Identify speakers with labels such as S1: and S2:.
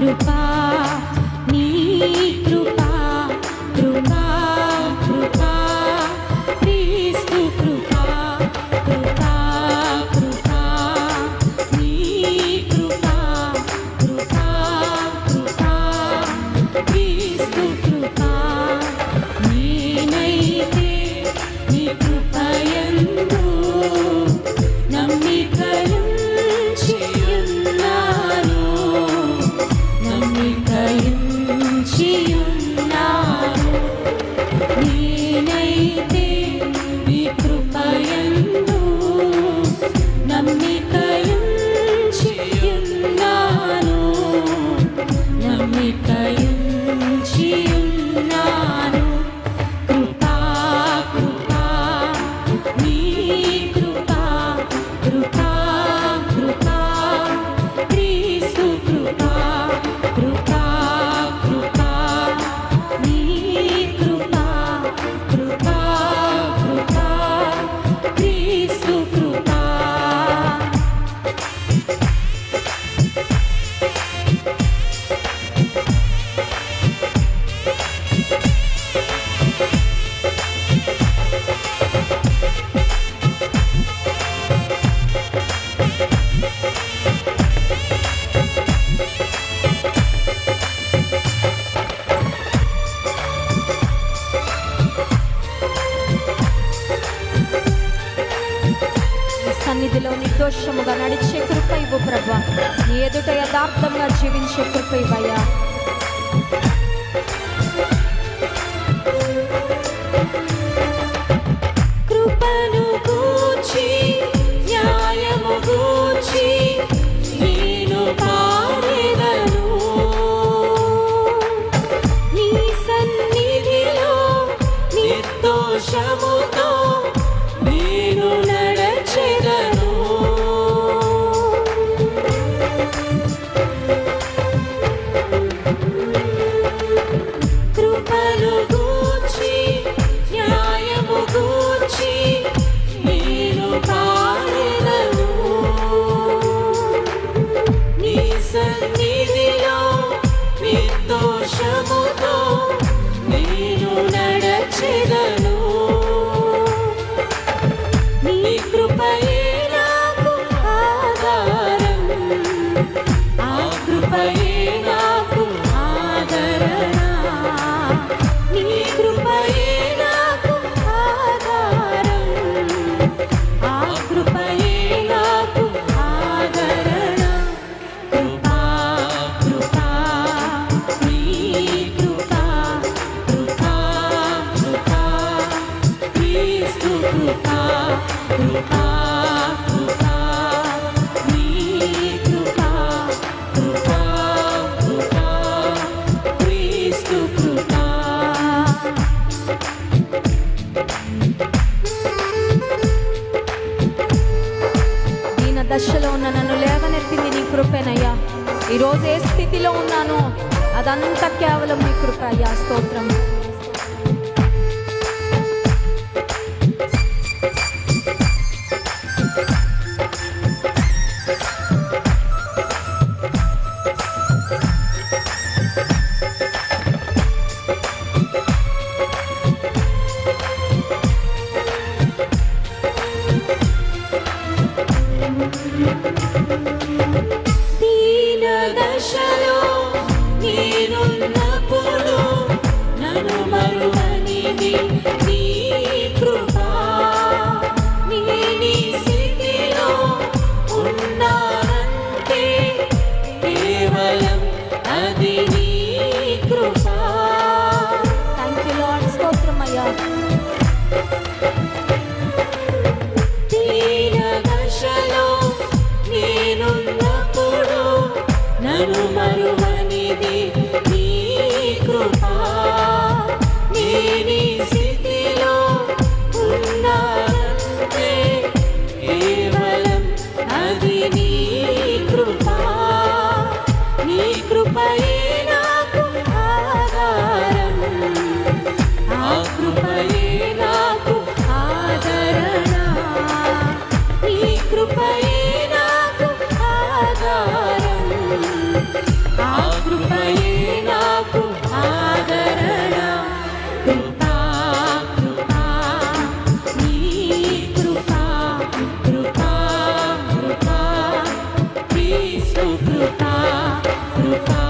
S1: కృపా నీ కృపా కృపా కృపా క్రీస్తు కృపా కృపా కృపా నీ కృపా కృపా కృపా క్రీస్తు కృపా నేనైతే నీ కృపయందు సన్నిధిలో నిర్దోషముగా నడిచే కృప ఇవ్వు ప్రభువా. నీ ఎదుట యథార్థంగా జీవించే కృప ఇవ్వయ్యా. కృపను గూర్చి న్యాయము గూర్చి నేను పాడెదను. నీ సన్నిధిలో నిర్దోషముతో నేను నడచెదను. కృపను గూర్చి న్యాయము గూర్చి నేను పాడెదను. నీ సన్నిధిలో నిర్దోషముతో నేను నడచెదను. నీ కృపయే నాకు ఆధారం, ఆ కృపయే నాకు ఆదరణ. నీ కృపయే నాకు ఆధారం, ఆ కృపయే నాకు ఆదరణ. కృపా కృపా నీ కృపా కృపా కృపా క్రీస్తు కృపా కృపా కృపా నీ కృపా కృపా కృపా క్రీస్తు కృపా. దీన దశలో ఉన్న నన్ను లేవనెత్తింది నీ కృపేనయ్యా. ఈరోజు ఏ స్థితిలో ఉన్నానో అదంతా కేవలం నీ కృప అయ్యా. స్తోత్రం. దీన దశలో నేనున్నప్పుడు నన్ను మరువనిది నీ కృపా. నీ స్థితిలో ఉన్నానంటే కేవలం అది నీ కృపా. Thank you lord. స్తోత్రం అయ్యా. దీన దశలో నేనున్నప్పుడు నన్ను మరువనిది నీ కృపా. నీ స్థితిలో ఉన్నానంటే కేవలం అది నీ కృపా. నీ కృపయే నాకు ఆధారం, ఆ కృపయే నాకు ఆదరణ. నీ కృపయే నాకు ఆధారం, ఆ కృప
S2: కృపా